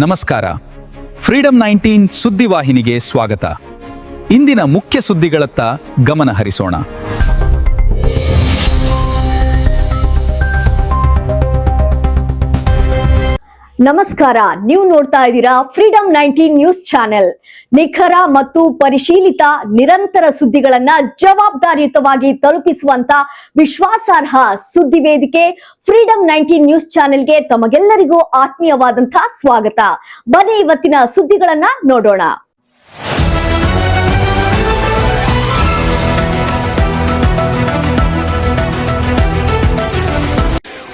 ನಮಸ್ಕಾರ. ಫ್ರೀಡಂ 19 ಸುದ್ದಿವಾಹಿನಿಗೆ ಸ್ವಾಗತ. ಇಂದಿನ ಮುಖ್ಯ ಸುದ್ದಿಗಳತ್ತ ಗಮನ ಹರಿಸೋಣ. ನಮಸ್ಕಾರ, ನೀವು ನೋಡ್ತಾ ಇದ್ದೀರಾ ಫ್ರೀಡಂ 19 ನ್ಯೂಸ್ ಚಾನೆಲ್. ನಿಖರ ಮತ್ತು ಪರಿಶೀಲಿತ ನಿರಂತರ ಸುದ್ದಿಗಳನ್ನ ಜವಾಬ್ದಾರಿಯುತವಾಗಿ ತಲುಪಿಸುವಂತ ವಿಶ್ವಾಸಾರ್ಹ ಸುದ್ದಿ ವೇದಿಕೆ ಫ್ರೀಡಂ 19 ನ್ಯೂಸ್ ಚಾನೆಲ್ಗೆ ತಮಗೆಲ್ಲರಿಗೂ ಆತ್ಮೀಯವಾದಂತಹ ಸ್ವಾಗತ. ಬನ್ನಿ ಇವತ್ತಿನ ಸುದ್ದಿಗಳನ್ನ ನೋಡೋಣ.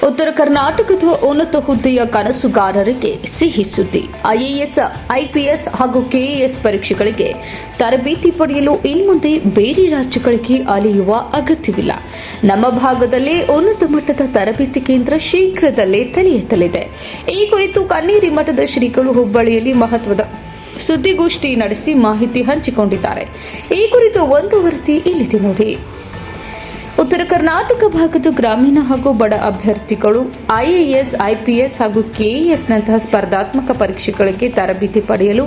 ಉತ್ತರ ಕರ್ನಾಟಕದ ಉನ್ನತ ಹುದ್ದೆಯ ಕನಸುಗಾರರಿಗೆ ಸಿಹಿ ಸುದ್ದಿ. ಐಎಎಸ್, ಐಪಿಎಸ್ ಹಾಗೂ ಕೆಎಎಸ್ ಪರೀಕ್ಷೆಗಳಿಗೆ ತರಬೇತಿ ಪಡೆಯಲು ಇನ್ಮುಂದೆ ಬೇರೆ ರಾಜ್ಯಗಳಿಗೆ ಅಲೆಯುವ ಅಗತ್ಯವಿಲ್ಲ. ನಮ್ಮ ಭಾಗದಲ್ಲೇ ಉನ್ನತ ಮಟ್ಟದ ತರಬೇತಿ ಕೇಂದ್ರ ಶೀಘ್ರದಲ್ಲೇ ತಲೆ ಎತ್ತಲಿದೆ. ಈ ಕುರಿತು ಕನ್ನೇರಿ ಮಠದ ಶ್ರೀಗಳು ಹುಬ್ಬಳ್ಳಿಯಲ್ಲಿ ಮಹತ್ವದ ಸುದ್ದಿಗೋಷ್ಠಿ ನಡೆಸಿ ಮಾಹಿತಿ ಹಂಚಿಕೊಂಡಿದ್ದಾರೆ. ಈ ಕುರಿತು ಒಂದು ವರದಿ ಇಲ್ಲಿದೆ ನೋಡಿ. ಉತ್ತರ ಕರ್ನಾಟಕ ಭಾಗದ ಗ್ರಾಮೀಣ ಹಾಗೂ ಬಡ ಅಭ್ಯರ್ಥಿಗಳು ಐಎಎಸ್, ಐಪಿಎಸ್ ಹಾಗೂ ಕೆಎಎಸ್ನಂತಹ ಸ್ಪರ್ಧಾತ್ಮಕ ಪರೀಕ್ಷೆಗಳಿಗೆ ತರಬೇತಿ ಪಡೆಯಲು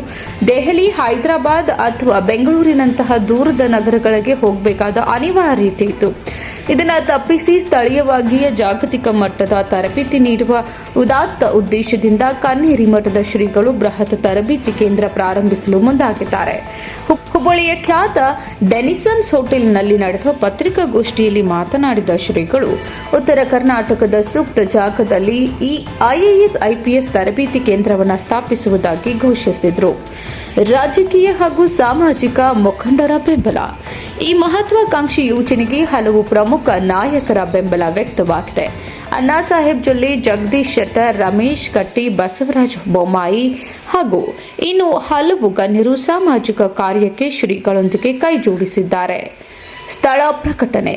ದೆಹಲಿ, ಹೈದರಾಬಾದ್ ಅಥವಾ ಬೆಂಗಳೂರಿನಂತಹ ದೂರದ ನಗರಗಳಿಗೆ ಹೋಗಬೇಕಾದ ಅನಿವಾರ್ಯತೆ ಇತ್ತು. ಇದನ್ನು ತಪ್ಪಿಸಿ ಸ್ಥಳೀಯವಾಗಿಯೇ ಜಾಗತಿಕ ಮಟ್ಟದ ತರಬೇತಿ ನೀಡುವ ಉದಾತ್ತ ಉದ್ದೇಶದಿಂದ ಕನ್ನೇರಿ ಮಠದ ಶ್ರೀಗಳು ಬೃಹತ್ ತರಬೇತಿ ಕೇಂದ್ರ ಪ್ರಾರಂಭಿಸಲು ಮುಂದಾಗಿದ್ದಾರೆ. ಹುಬ್ಬಳ್ಳಿಯ ಖ್ಯಾತ ಡೆನಿಸನ್ಸ್ ಹೋಟೆಲ್ನಲ್ಲಿ ನಡೆದ ಪತ್ರಿಕಾಗೋಷ್ಠಿಯಲ್ಲಿ ಮಾತನಾಡಿದ ಶ್ರೀಗಳು, ಉತ್ತರ ಕರ್ನಾಟಕದ ಸೂಕ್ತ ಜಾಗದಲ್ಲಿ ಈ ಐಎಎಸ್, ಐಪಿಎಸ್ ತರಬೇತಿ ಕೇಂದ್ರವನ್ನು ಸ್ಥಾಪಿಸುವುದಾಗಿ ಘೋಷಿಸಿದರು. ರಾಜಕೀಯ ಹಾಗೂ ಸಾಮಾಜಿಕ ಮುಖಂಡರ ಬೆಂಬಲ. ಈ ಮಹತ್ವಾಕಾಂಕ್ಷಿ ಯೋಜನೆಗೆ ಹಲವು ಪ್ರಮುಖ ನಾಯಕರ ಬೆಂಬಲ ವ್ಯಕ್ತವಾಗಿದೆ. ಅಣ್ಣಾ ಸಾಹೇಬ್ ಜೊಲ್ಲೆ, ಜಗದೀಶ್ ಶೆಟ್ಟರ್, ರಮೇಶ್ ಕಟ್ಟಿ, ಬಸವರಾಜ ಬೊಮ್ಮಾಯಿ ಹಾಗೂ ಇನ್ನು ಹಲವು ಗಣ್ಯರು ಸಾಮಾಜಿಕ ಕಾರ್ಯಕ್ಕೆ ಶ್ರೀಗಳೊಂದಿಗೆ ಕೈ ಜೋಡಿಸಿದ್ದಾರೆ. ಸ್ಥಳ ಪ್ರಕಟಣೆ.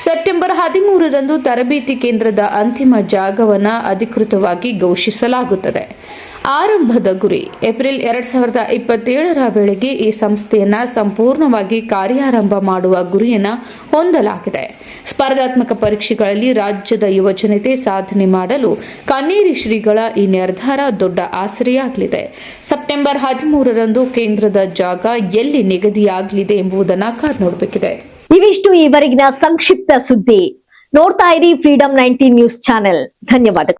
ಸೆಪ್ಟೆಂಬರ್ 13ರಂದು ತರಬೇತಿ ಕೇಂದ್ರದ ಅಂತಿಮ ಜಾಗವನ್ನು ಅಧಿಕೃತವಾಗಿ ಘೋಷಿಸಲಾಗುತ್ತದೆ. ಆರಂಭದ ಗುರಿ ಏಪ್ರಿಲ್ 2027ರ ವೇಳೆಗೆ ಈ ಸಂಸ್ಥೆಯನ್ನು ಸಂಪೂರ್ಣವಾಗಿ ಕಾರ್ಯಾರಂಭ ಮಾಡುವ ಗುರಿಯನ್ನು ಹೊಂದಲಾಗಿದೆ. ಸ್ಪರ್ಧಾತ್ಮಕ ಪರೀಕ್ಷೆಗಳಲ್ಲಿ ರಾಜ್ಯದ ಯುವಜನತೆ ಸಾಧನೆ ಮಾಡಲು ಕನ್ನೇರಿ ಶ್ರೀಗಳ ಈ ನಿರ್ಧಾರ ದೊಡ್ಡ ಆಸರೆಯಾಗಲಿದೆ. ಸೆಪ್ಟೆಂಬರ್ 13ರಂದು ಕೇಂದ್ರದ ಜಾಗ ಎಲ್ಲಿ ನಿಗದಿಯಾಗಲಿದೆ ಎಂಬುದನ್ನು ಕಾದು ನೋಡಬೇಕಿದೆ. ಇವಿಷ್ಟು ಈವರೆಗಿನ ಸಂಕ್ಷಿಪ್ತ ಸುದ್ದಿ. ನೋಡ್ತಾ ಇರಿ ಫ್ರೀಡಂ 19 ನ್ಯೂಸ್ ಚಾನೆಲ್. ಧನ್ಯವಾದಗಳು.